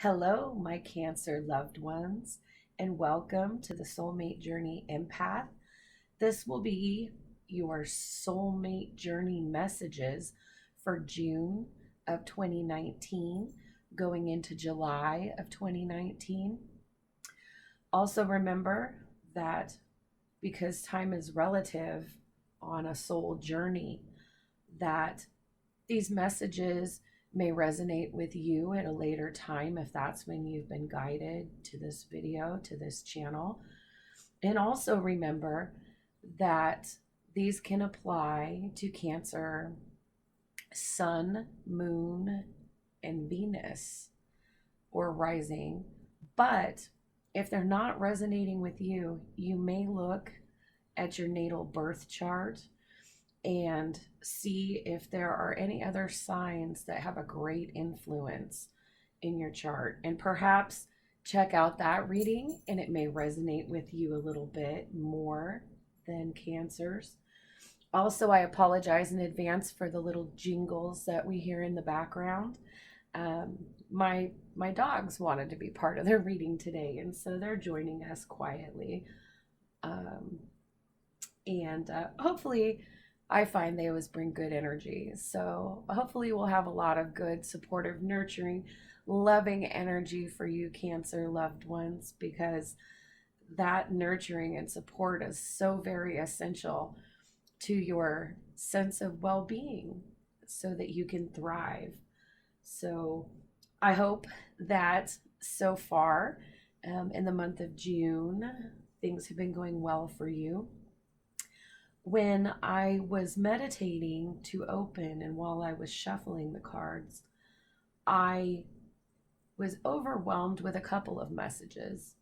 Hello, my Cancer loved ones, and welcome to the Soulmate Journey Empath. This will be your Soulmate Journey messages for June of 2019, going into July of 2019. Also, remember that because time is relative on a soul journey, that these messages may resonate with you at a later time if that's when you've been guided to this video, to this channel. And also remember that these can apply to Cancer, Sun, Moon, and Venus or rising. But if they're not resonating with you, you may look at your natal birth chart and see if there are any other signs that have a great influence in your chart. And perhaps check out that reading and it may resonate with you a little bit more than Cancer's. Also, I apologize in advance for the little jingles that we hear in the background. My dogs wanted to be part of the reading today, and so they're joining us quietly. And hopefully I find they always bring good energy. So hopefully we'll have a lot of good, supportive, nurturing, loving energy for you Cancer loved ones, because that nurturing and support is so very essential to your sense of well-being so that you can thrive. So I hope that so far in the month of June, things have been going well for you. When I was meditating to open and while I was shuffling the cards, I was overwhelmed with a couple of messages.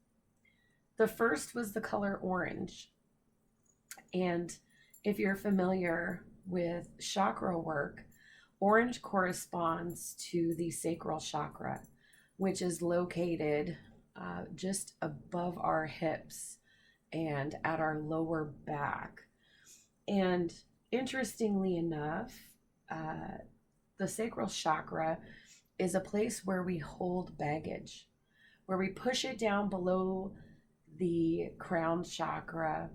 The first was the color orange. And if you're familiar with chakra work, orange corresponds to the sacral chakra, which is located just above our hips and at our lower back. And interestingly enough, the sacral chakra is a place where we hold baggage, where we push it down below the crown chakra,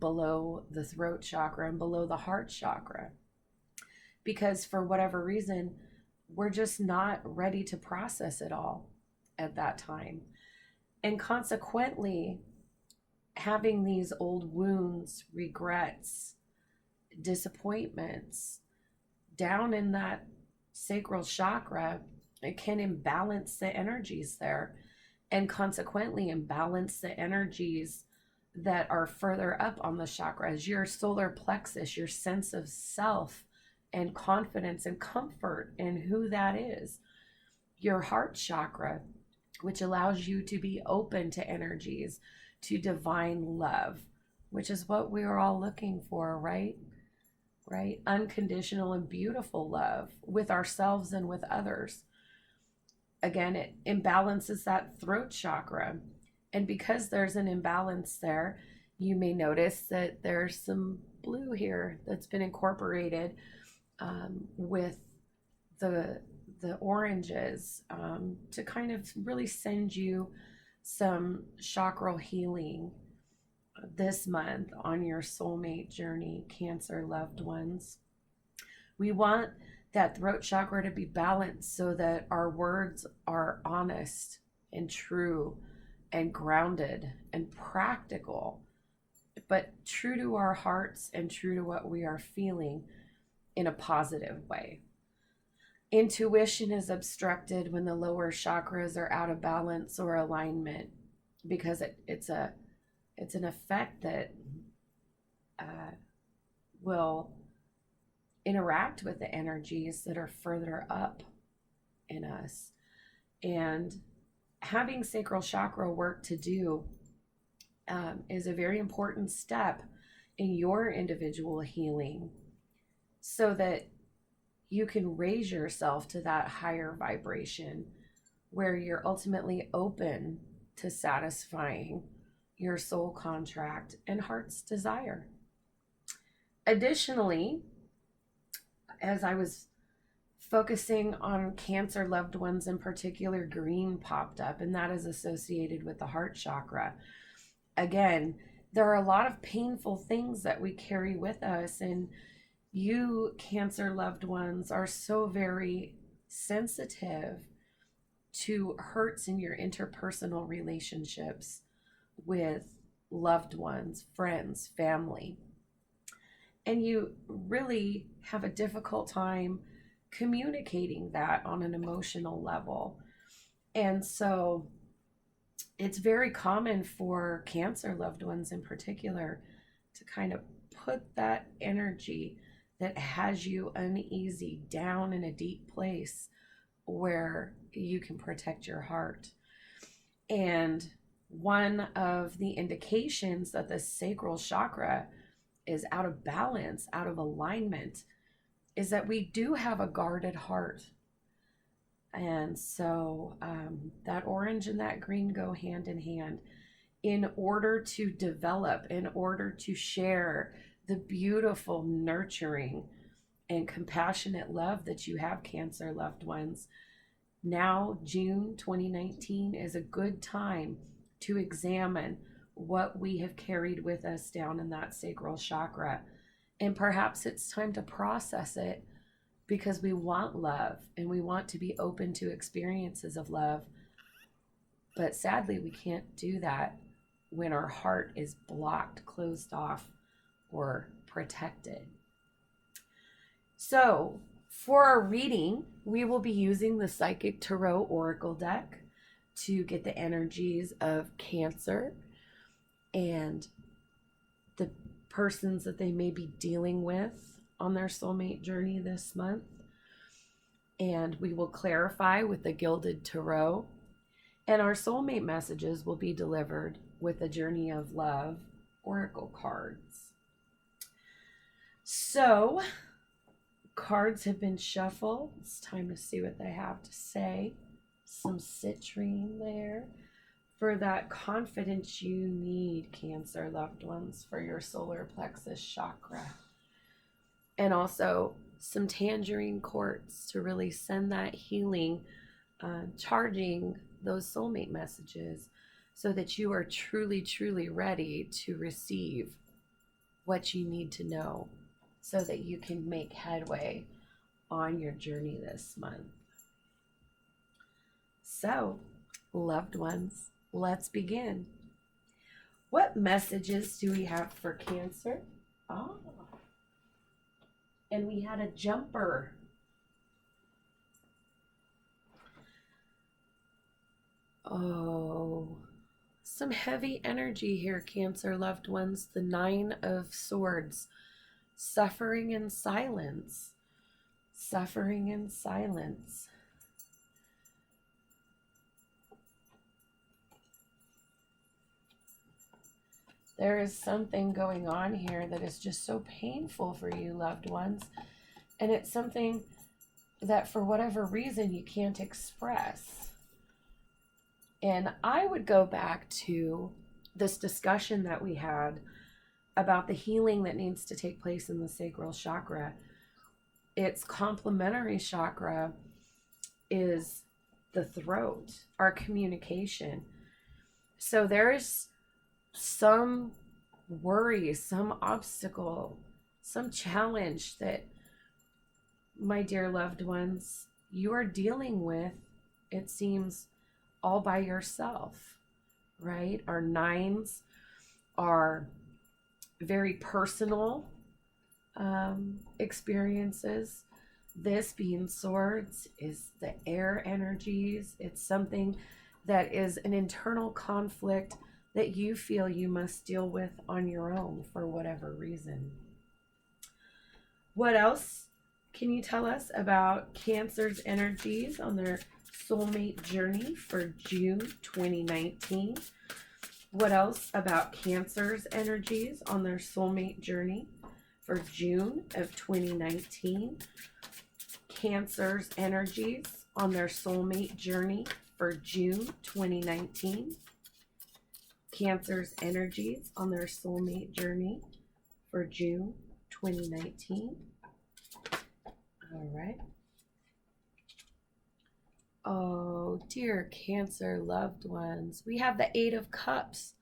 below the throat chakra, and below the heart chakra. Because for whatever reason, we're just not ready to process it all at that time. And consequently, having these old wounds, regrets, disappointments down in that sacral chakra, it can imbalance the energies there, and consequently imbalance the energies that are further up on the chakras, your solar plexus, your sense of self and confidence and comfort in who that is, your heart chakra, which allows you to be open to energies, to divine love, which is what we are all looking for, right? Unconditional and beautiful love with ourselves and with others. Again, it imbalances that throat chakra. And because there's an imbalance there, you may notice that there's some blue here that's been incorporated with the oranges to kind of really send you some chakral healing this month on your soulmate journey, Cancer loved ones. We want that throat chakra to be balanced so that our words are honest and true and grounded and practical, but true to our hearts and true to what we are feeling in a positive way. Intuition is obstructed when the lower chakras are out of balance or alignment, because it's an effect that will interact with the energies that are further up in us. And having sacral chakra work to do is a very important step in your individual healing, so that you can raise yourself to that higher vibration where you're ultimately open to satisfying your soul contract and heart's desire. Additionally, as I was focusing on Cancer loved ones in particular, green popped up, and that is associated with the heart chakra. Again, there are a lot of painful things that we carry with us, and you, Cancer loved ones, are so very sensitive to hurts in your interpersonal relationships with loved ones, friends, family. And you really have a difficult time communicating that on an emotional level. And so it's very common for Cancer loved ones in particular to kind of put that energy that has you uneasy down in a deep place where you can protect your heart. And one of the indications that the sacral chakra is out of balance, out of alignment, is that we do have a guarded heart. And so that orange and that green go hand in hand. In order to develop, in order to share the beautiful, nurturing, and compassionate love that you have, Cancer loved ones, now, June 2019, is a good time to examine what we have carried with us down in that sacral chakra. And perhaps it's time to process it, because we want love and we want to be open to experiences of love. But sadly, we can't do that when our heart is blocked, closed off, or protected. So, for our reading, we will be using the Psychic Tarot Oracle deck to get the energies of Cancer and the persons that they may be dealing with on their soulmate journey this month. And we will clarify with the Gilded Tarot. And our soulmate messages will be delivered with the Journey of Love Oracle cards. So, cards have been shuffled. It's time to see what they have to say. Some citrine there for that confidence you need, Cancer loved ones, for your solar plexus chakra. And also some tangerine quartz to really send that healing, charging those soulmate messages so that you are truly, truly ready to receive what you need to know so that you can make headway on your journey this month. So, loved ones, let's begin. What messages do we have for Cancer? Oh, and we had a jumper. Oh, some heavy energy here, Cancer loved ones. The 9 of Swords. Suffering in silence. Suffering in silence. There is something going on here that is just so painful for you, loved ones. And it's something that for whatever reason you can't express. And I would go back to this discussion that we had about the healing that needs to take place in the sacral chakra. Its complementary chakra is the throat, our communication. So there is some worry, some obstacle, some challenge that, my dear loved ones, you are dealing with, it seems, all by yourself, right? Our 9s are very personal experiences. This being Swords is the air energies. It's something that is an internal conflict that you feel you must deal with on your own for whatever reason. What else can you tell us about Cancer's energies on their soulmate journey for June 2019? What else about Cancer's energies on their soulmate journey for June of 2019? Cancer's energies on their soulmate journey for June 2019. Cancer's energies on their soulmate journey for June 2019. All right. Oh, dear Cancer loved ones. We have the Eight of Cups,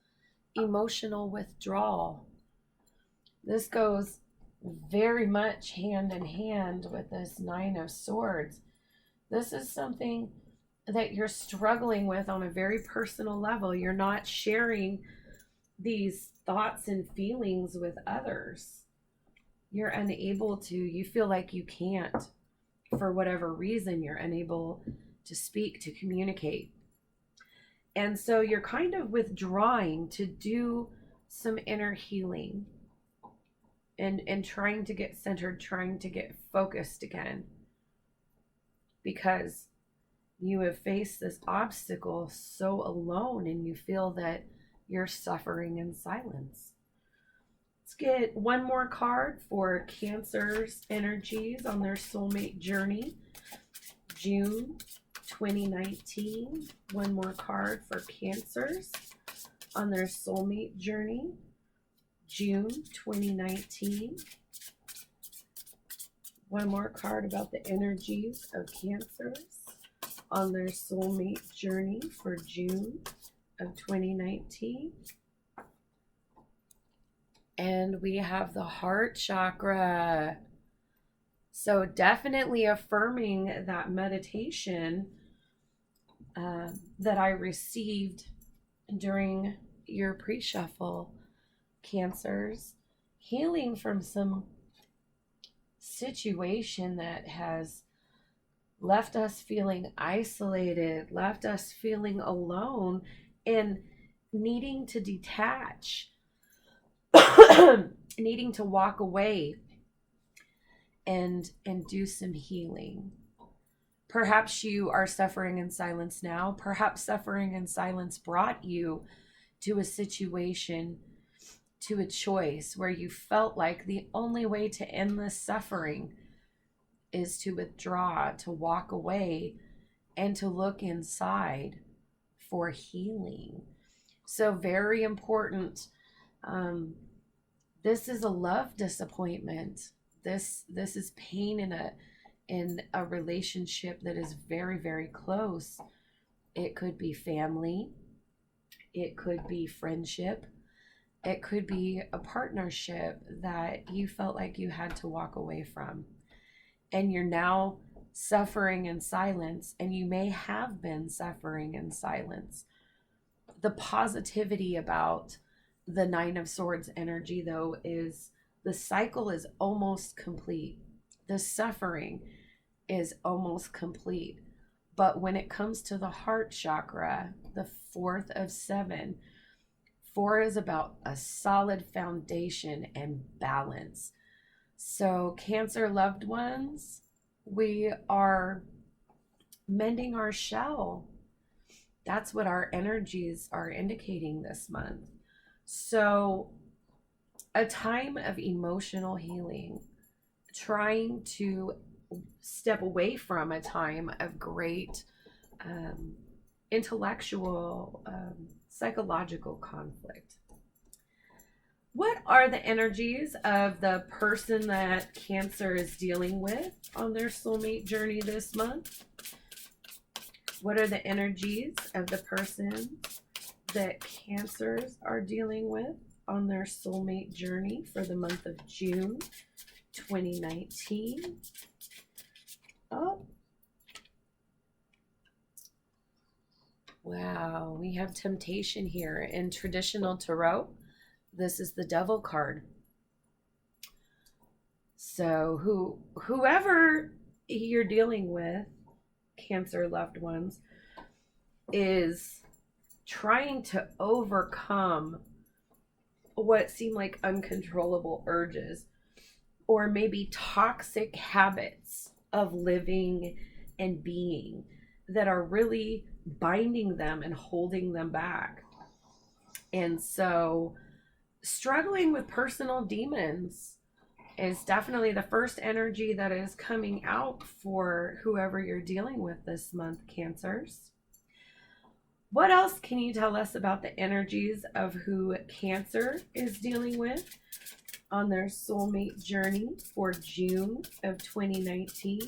emotional withdrawal. This goes very much hand in hand with this Nine of Swords. This is something that you're struggling with on a very personal level. You're not sharing these thoughts and feelings with others. You're unable to, you feel like you can't, for whatever reason, you're unable to speak, to communicate. And so you're kind of withdrawing to do some inner healing and trying to get centered, trying to get focused again, because you have faced this obstacle so alone and you feel that you're suffering in silence. Let's get one more card for Cancer's energies on their soulmate journey, June 2019. One more card for Cancers on their soulmate journey, June 2019. One more card about the energies of Cancers on their soulmate journey for June of 2019. And we have the heart chakra. So definitely affirming that meditation that I received during your pre-shuffle, Cancers. Healing from some situation that has left us feeling isolated, left us feeling alone, and needing to detach, needing to walk away and do some healing. Perhaps you are suffering in silence now. Perhaps suffering in silence brought you to a situation, to a choice where you felt like the only way to end this suffering is to withdraw, to walk away, and to look inside for healing. So very important. This is a love disappointment. This is pain in a relationship that is very, very close. It could be family. It could be friendship. It could be a partnership that you felt like you had to walk away from. And you're now suffering in silence, and you may have been suffering in silence. The positivity about the Nine of Swords energy, though, is the cycle is almost complete. The suffering is almost complete. But when it comes to the heart chakra, the fourth of seven, 4 is about a solid foundation and balance. So Cancer loved ones, we are mending our shell. That's what our energies are indicating this month. So a time of emotional healing, trying to step away from a time of great intellectual, psychological conflict. What are the energies of the person that Cancer is dealing with on their soulmate journey this month? What are the energies of the person that Cancers are dealing with on their soulmate journey for the month of June 2019? Oh, wow, we have temptation here. In traditional tarot, this is the Devil card. So whoever you're dealing with, Cancer loved ones, is trying to overcome what seem like uncontrollable urges, or maybe toxic habits of living and being that are really binding them and holding them back. And so struggling with personal demons is definitely the first energy that is coming out for whoever you're dealing with this month, Cancers. What else can you tell us about the energies of who Cancer is dealing with on their soulmate journey for June of 2019?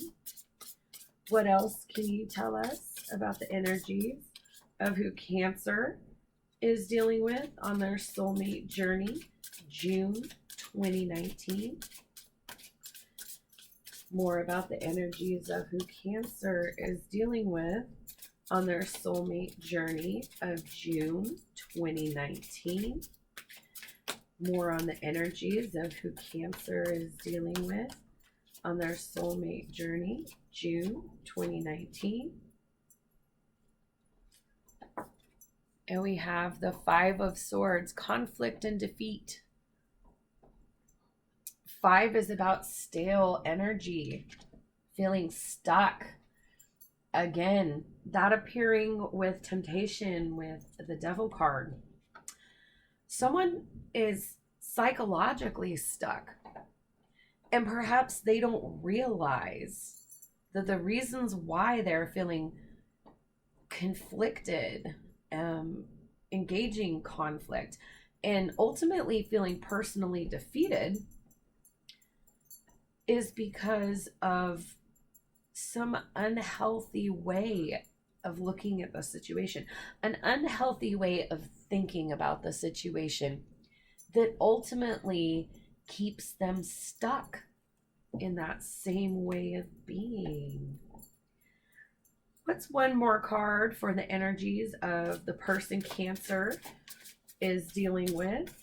What else can you tell us about the energies of who Cancer is dealing with on their soulmate journey, June 2019? More about the energies of who Cancer is dealing with on their soulmate journey of June 2019. More on the energies of who Cancer is dealing with on their soulmate journey, June 2019. And we have the Five of Swords, conflict and defeat. 5 is about stale energy, feeling stuck. Again, that appearing with temptation with the Devil card. Someone is psychologically stuck, and perhaps they don't realize that the reasons why they're feeling conflicted, engaging conflict, and ultimately feeling personally defeated is because of some unhealthy way of looking at the situation, an unhealthy way of thinking about the situation that ultimately keeps them stuck in that same way of being. What's one more card for the energies of the person Cancer is dealing with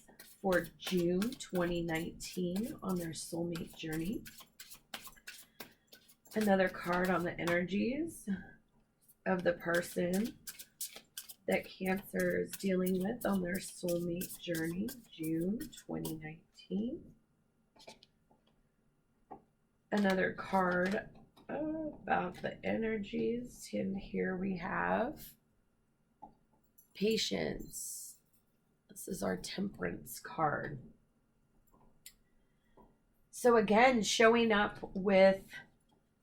for June 2019 on their soulmate journey? Another card on the energies of the person that Cancer is dealing with on their soulmate journey, June 2019. Another card about the energies, and here we have patience. This is our Temperance card. So again, showing up with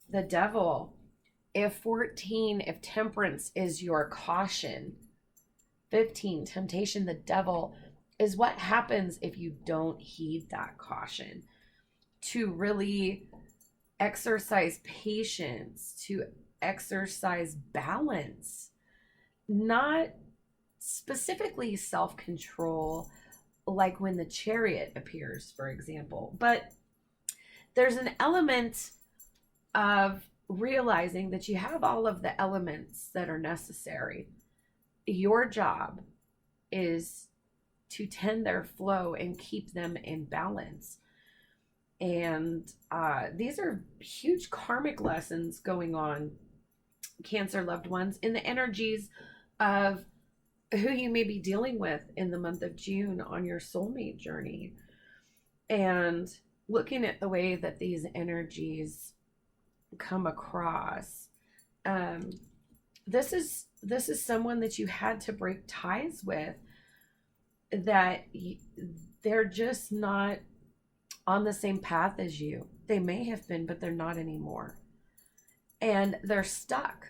the Devil. If Temperance is your caution, 15, temptation, the Devil, is what happens if you don't heed that caution. To really exercise patience, to exercise balance, not specifically self-control, like when the Chariot appears, for example, but there's an element of realizing that you have all of the elements that are necessary. Your job is to tend their flow and keep them in balance. And these are huge karmic lessons going on, Cancer loved ones, in the energies of who you may be dealing with in the month of June on your soulmate journey. And looking at the way that these energies come across, this is someone that you had to break ties with, that they're just not on the same path as you. They may have been, but they're not anymore. And they're stuck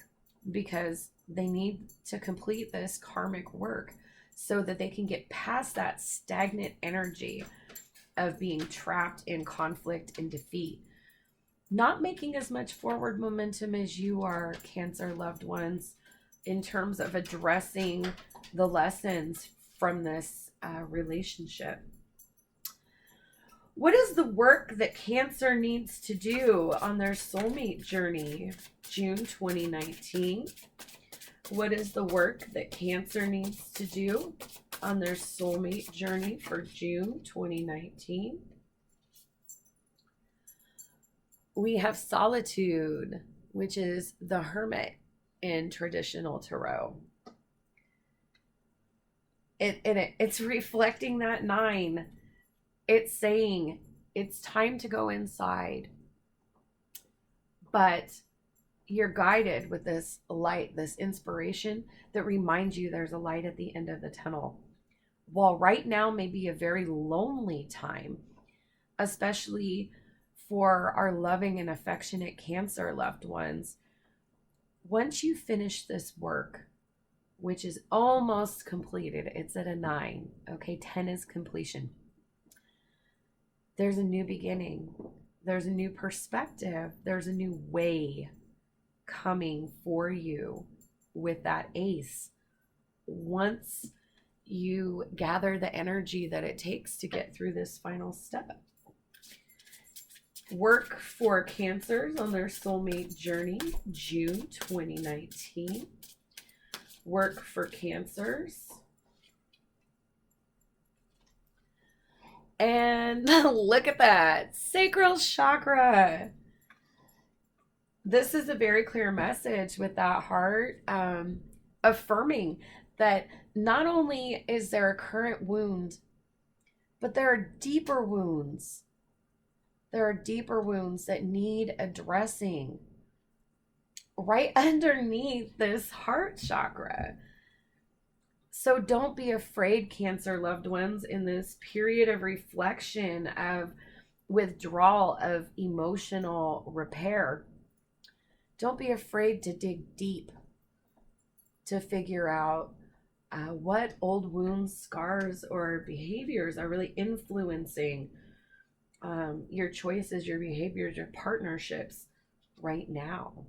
because they need to complete this karmic work so that they can get past that stagnant energy of being trapped in conflict and defeat. Not making as much forward momentum as you are, Cancer loved ones, in terms of addressing the lessons from this relationship. What is the work that Cancer needs to do on their soulmate journey, June 2019? What is the work that Cancer needs to do on their soulmate journey for June 2019? We have Solitude, which is the Hermit in traditional tarot. It's reflecting that 9. It's saying it's time to go inside, but you're guided with this light, this inspiration that reminds you there's a light at the end of the tunnel. While right now may be a very lonely time, especially for our loving and affectionate Cancer loved ones, once you finish this work, which is almost completed, it's at a 9, okay, 10 is completion. There's a new beginning. There's a new perspective. There's a new way coming for you with that ace once you gather the energy that it takes to get through this final step. Work for Cancers on their soulmate journey, June 2019. Work for Cancers. And look at that, sacral chakra. This is a very clear message with that heart, affirming that not only is there a current wound, but there are deeper wounds. There are deeper wounds that need addressing right underneath this heart chakra. So don't be afraid, Cancer loved ones, in this period of reflection, of withdrawal, of emotional repair. Don't be afraid to dig deep to figure out what old wounds, scars, or behaviors are really influencing your choices, your behaviors, your partnerships right now.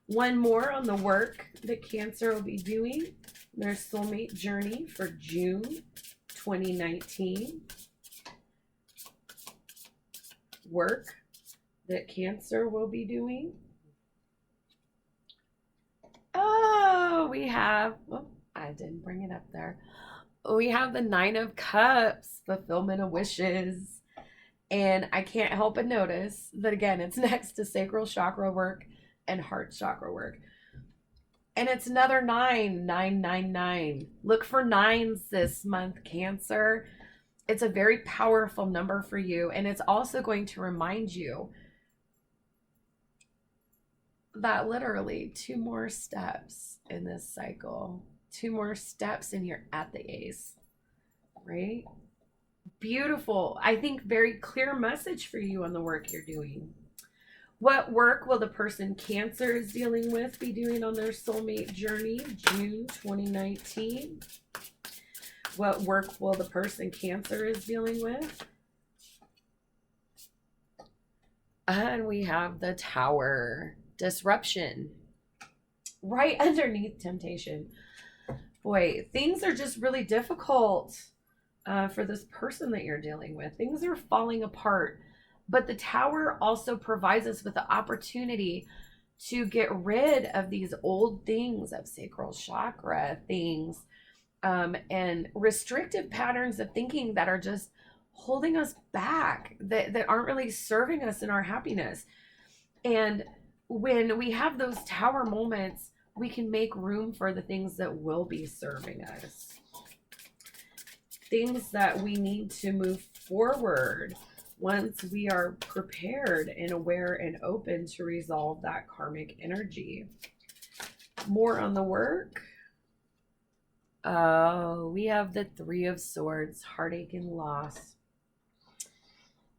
One more on the work that Cancer will be doing, their soulmate journey for June 2019. Work that Cancer will be doing. Oh, we have, oh, I didn't bring it up there. We have the Nine of Cups, fulfillment of wishes. And I can't help but notice that, again, it's next to sacral chakra work and heart chakra work. And it's another 9. Look for nines this month, Cancer. It's a very powerful number for you. And it's also going to remind you that literally 2 more steps in this cycle, 2 more steps and you're at the ace, right? Beautiful. I think very clear message for you on the work you're doing. What work will the person Cancer is dealing with be doing on their soulmate journey, June 2019? What work will the person Cancer is dealing with? And we have the Tower, disruption, right underneath temptation. Boy, things are just really difficult for this person that you're dealing with. Things are falling apart. But the Tower also provides us with the opportunity to get rid of these old things, of sacral chakra things, and restrictive patterns of thinking that are just holding us back, that aren't really serving us in our happiness. And when we have those Tower moments, we can make room for the things that will be serving us. Things that we need to move forward once we are prepared and aware and open to resolve that karmic energy. More on the work. Oh, we have the Three of Swords, heartache and loss.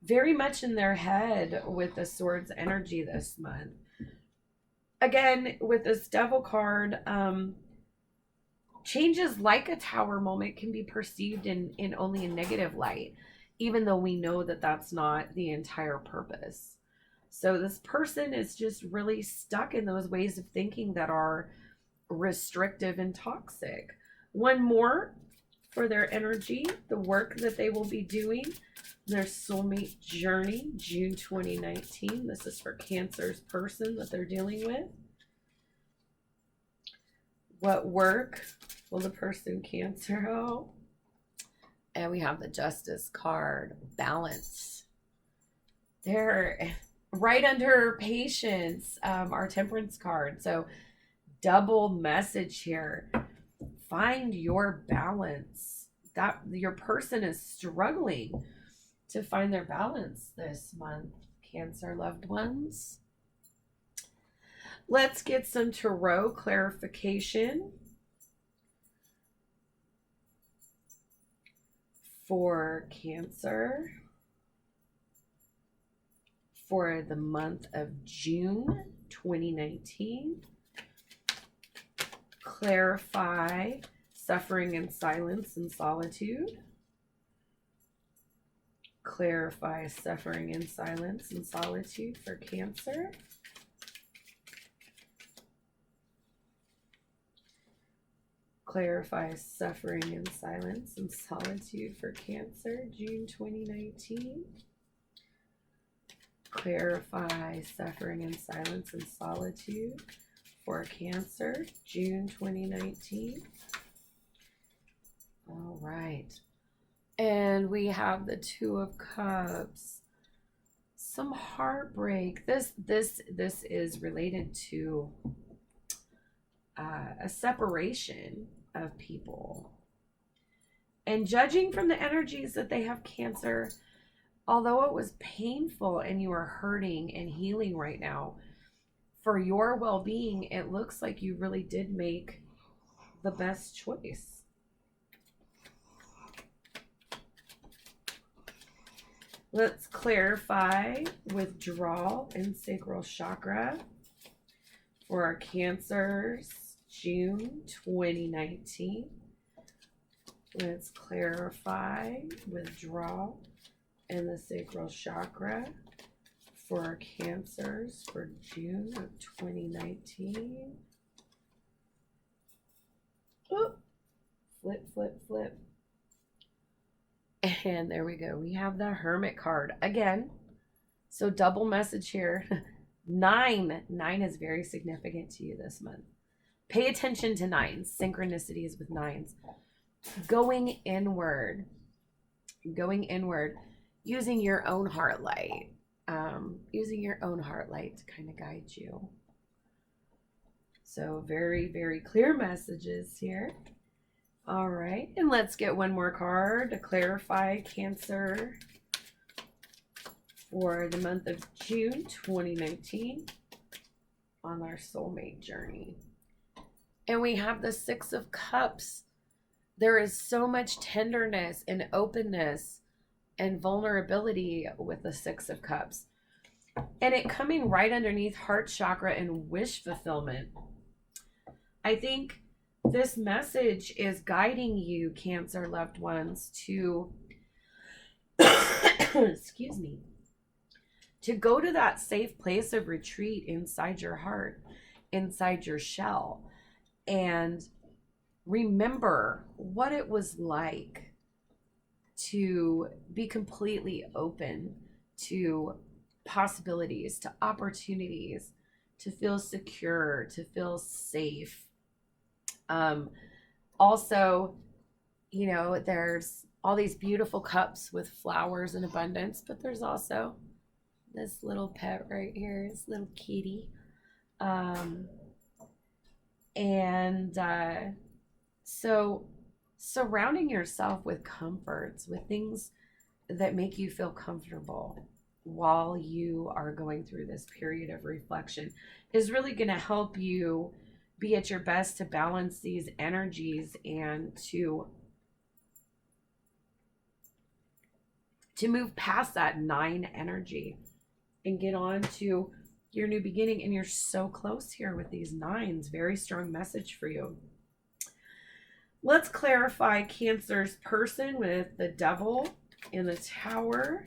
Very much in their head with the Swords energy this month. Again, with this Devil card, changes like a Tower moment can be perceived in only a negative light, even though we know that that's not the entire purpose. So this person is just really stuck in those ways of thinking that are restrictive and toxic. One more for their energy, the work that they will be doing, their soulmate journey, June 2019. This is for Cancer's person that they're dealing with. What work will the person Cancer hold? And we have the Justice card, balance. They're right under patience, our Temperance card. So double message here. Find your balance. That your person is struggling to find their balance this month, Cancer loved ones. Let's get some tarot clarification for Cancer for the month of June 2019. Clarify suffering in silence and solitude. Clarify suffering in silence and solitude for Cancer. Clarify suffering in silence and solitude for Cancer, June 2019. Clarify suffering in silence and solitude for Cancer, June 2019. All right. And we have the Two of Cups. Some heartbreak. This is related to a separation of people. And judging from the energies that they have, Cancer, although it was painful and you are hurting and healing right now, for your well-being, it looks like you really did make the best choice. Let's clarify withdrawal and sacral chakra for our Cancers, June 2019. Let's clarify withdrawal and the sacral chakra for our Cancers for June of 2019. Oh, flip, flip, flip. And there we go. We have the Hermit card again. So double message here. 9 is very significant to you this month. Pay attention to 9s, synchronicities with 9s. Going inward, using your own heart light, to kind of guide you. So very, very clear messages here. All right, and let's get one more card to clarify Cancer for the month of June 2019 on our soulmate journey. And we have the Six of Cups. There is so much tenderness and openness and vulnerability with the Six of Cups. And it coming right underneath heart chakra and wish fulfillment. I think this message is guiding you, Cancer loved ones, to excuse me, to go to that safe place of retreat inside your heart, inside your shell, and remember what it was like to be completely open to possibilities, to opportunities, to feel secure, to feel safe. Also, you know, there's all these beautiful cups with flowers in abundance, but there's also this little pet right here, this little kitty. So surrounding yourself with comforts, with things that make you feel comfortable while you are going through this period of reflection is really going to help you be at your best to balance these energies and to move past that 9 energy and get on to your new beginning. And you're so close here with these 9s. Very strong message for you. Let's clarify Cancer's person with the Devil in the Tower,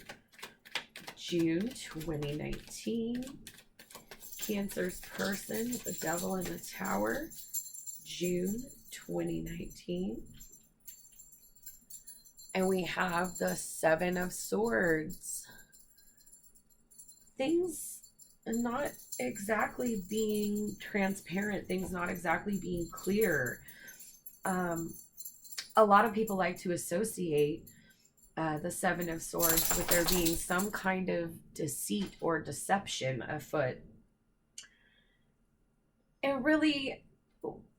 June 2019. Cancer's person with the Devil in the Tower, June 2019. And we have the Seven of Swords. Things not exactly being transparent, things not exactly being clear. A lot of people like to associate the Seven of Swords with there being some kind of deceit or deception afoot. And really,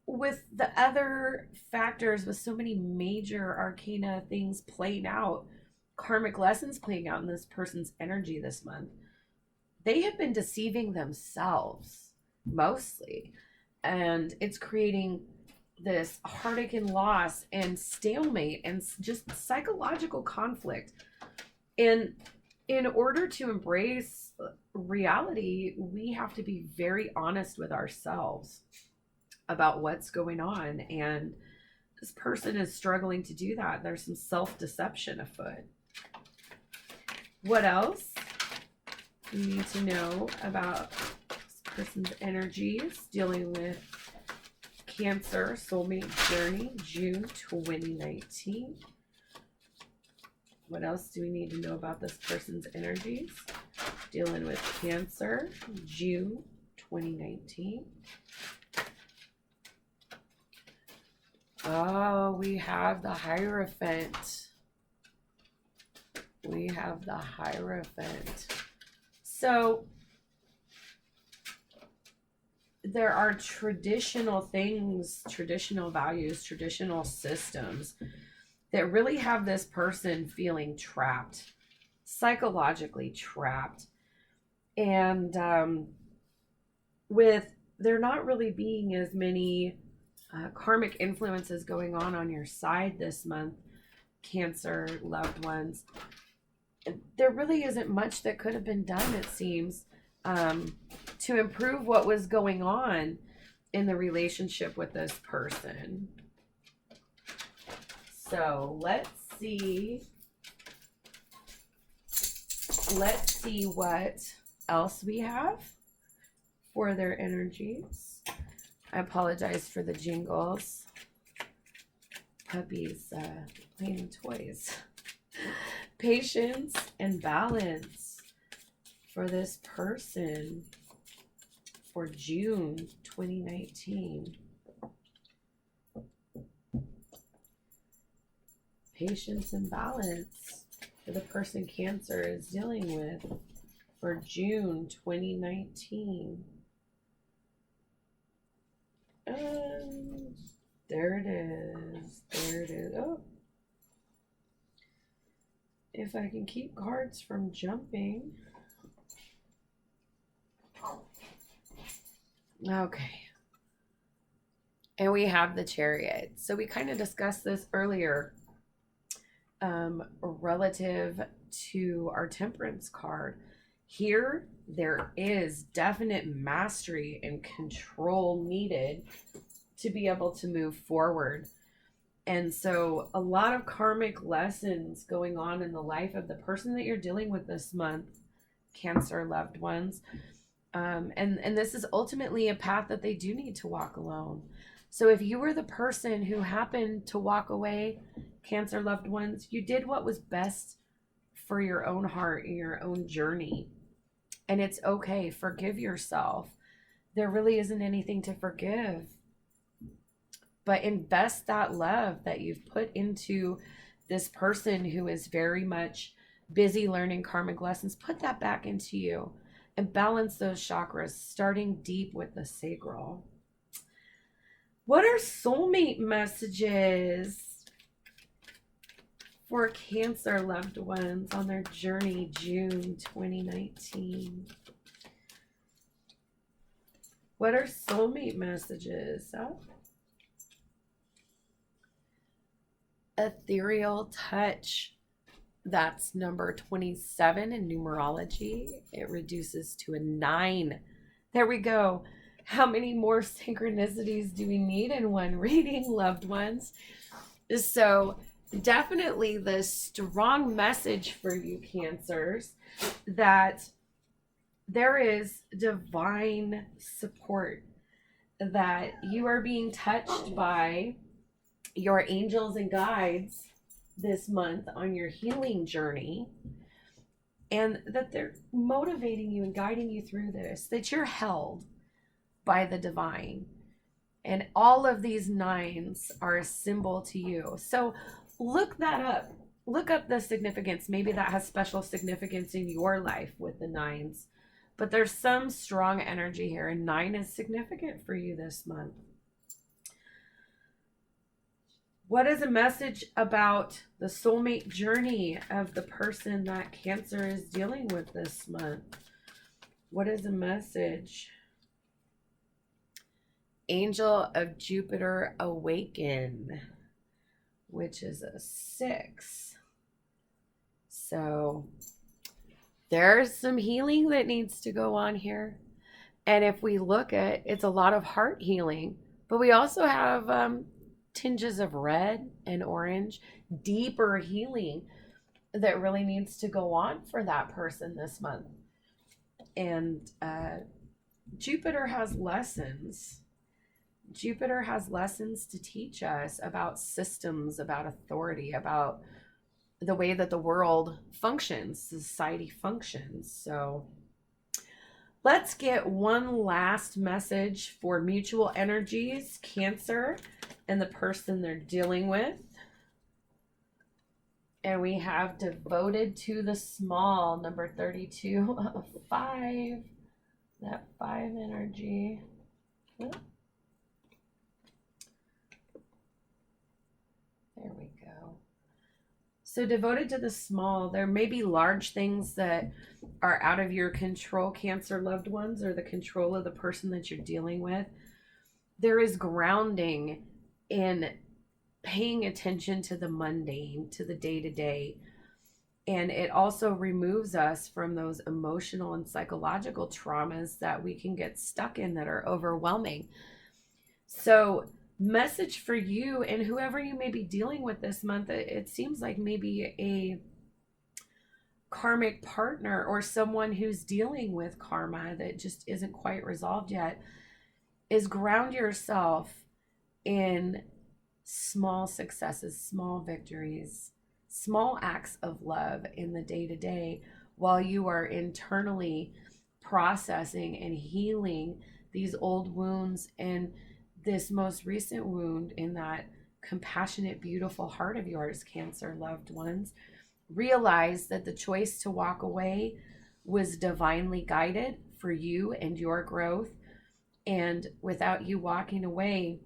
with the other factors, with so many major arcana things playing out, karmic lessons playing out in this person's energy this month, they have been deceiving themselves mostly. And it's creating this heartache and loss and stalemate and just psychological conflict. And in order to embrace reality, we have to be very honest with ourselves about what's going on. And this person is struggling to do that. There's some self-deception afoot. What else you need to know about this person's energies dealing with Cancer Soulmate Journey, June 2019. What else do we need to know about this person's energies? Dealing with Cancer, June 2019. Oh, we have the Hierophant. We have the Hierophant. So there are traditional things, traditional values, traditional systems that really have this person feeling trapped, psychologically trapped. And with there not really being as many karmic influences going on your side this month, Cancer loved ones, there really isn't much that could have been done, it seems, to improve what was going on in the relationship with this person. So let's see what else we have for their energies. I apologize for the jingles. Puppies playing toys. Patience and balance for this person for June 2019. Patience and balance for the person Cancer is dealing with for June 2019. And there it is. There it is. Oh. If I can keep cards from jumping. Okay. And we have the Chariot. So we kind of discussed this earlier, relative to our Temperance card. Here, there is definite mastery and control needed to be able to move forward. And so a lot of karmic lessons going on in the life of the person that you're dealing with this month, Cancer loved ones. And this is ultimately a path that they do need to walk alone. So if you were the person who happened to walk away, Cancer loved ones, you did what was best for your own heart and your own journey. And it's okay. Forgive yourself. There really isn't anything to forgive. But invest that love that you've put into this person who is very much busy learning karmic lessons. Put that back into you and balance those chakras, starting deep with the sacral. What are soulmate messages for Cancer loved ones on their journey, June 2019? What are soulmate messages? Oh. Ethereal touch. That's number 27 in numerology. It reduces to a 9. There we go. How many more synchronicities do we need in one reading, loved ones? So definitely the strong message for you Cancers that there is divine support, that you are being touched by your angels and guides this month on your healing journey, and that they're motivating you and guiding you through this, that you're held by the divine. And all of these 9s are a symbol to you. So look that up. Look up the significance. Maybe that has special significance in your life with the 9s. But there's some strong energy here, and 9 is significant for you this month. What is a message about the soulmate journey of the person that Cancer is dealing with this month? What is a message? Angel of Jupiter Awaken, which is a 6. So there's some healing that needs to go on here. And if we look at, it's a lot of heart healing, but we also have tinges of red and orange, deeper healing that really needs to go on for that person this month. And Jupiter has lessons Jupiter has lessons to teach us about systems, about authority, about the way that the world functions, society functions. So let's get one last message for mutual energies, Cancer, and the person they're dealing with. And we have devoted to the small, number 32 of 5. That 5 energy. There we go. So devoted to the small, there may be large things that are out of your control, Cancer loved ones, or the control of the person that you're dealing with. There is grounding in paying attention to the mundane, to the day-to-day. And it also removes us from those emotional and psychological traumas that we can get stuck in that are overwhelming. So message for you and whoever you may be dealing with this month, it seems like maybe a karmic partner or someone who's dealing with karma that just isn't quite resolved yet, is ground yourself in small successes, small victories, small acts of love in the day to day while you are internally processing and healing these old wounds and this most recent wound in that compassionate, beautiful heart of yours, Cancer loved ones. Realize that the choice to walk away was divinely guided for you and your growth. And without you walking away,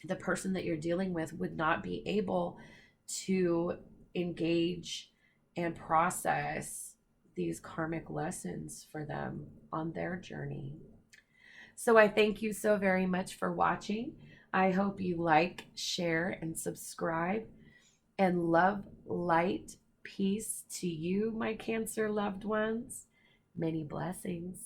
the person that you're dealing with would not be able to engage and process these karmic lessons for them on their journey. So I thank you so very much for watching. I hope you like, share, and subscribe. And love, light, peace to you, my Cancer loved ones. Many blessings.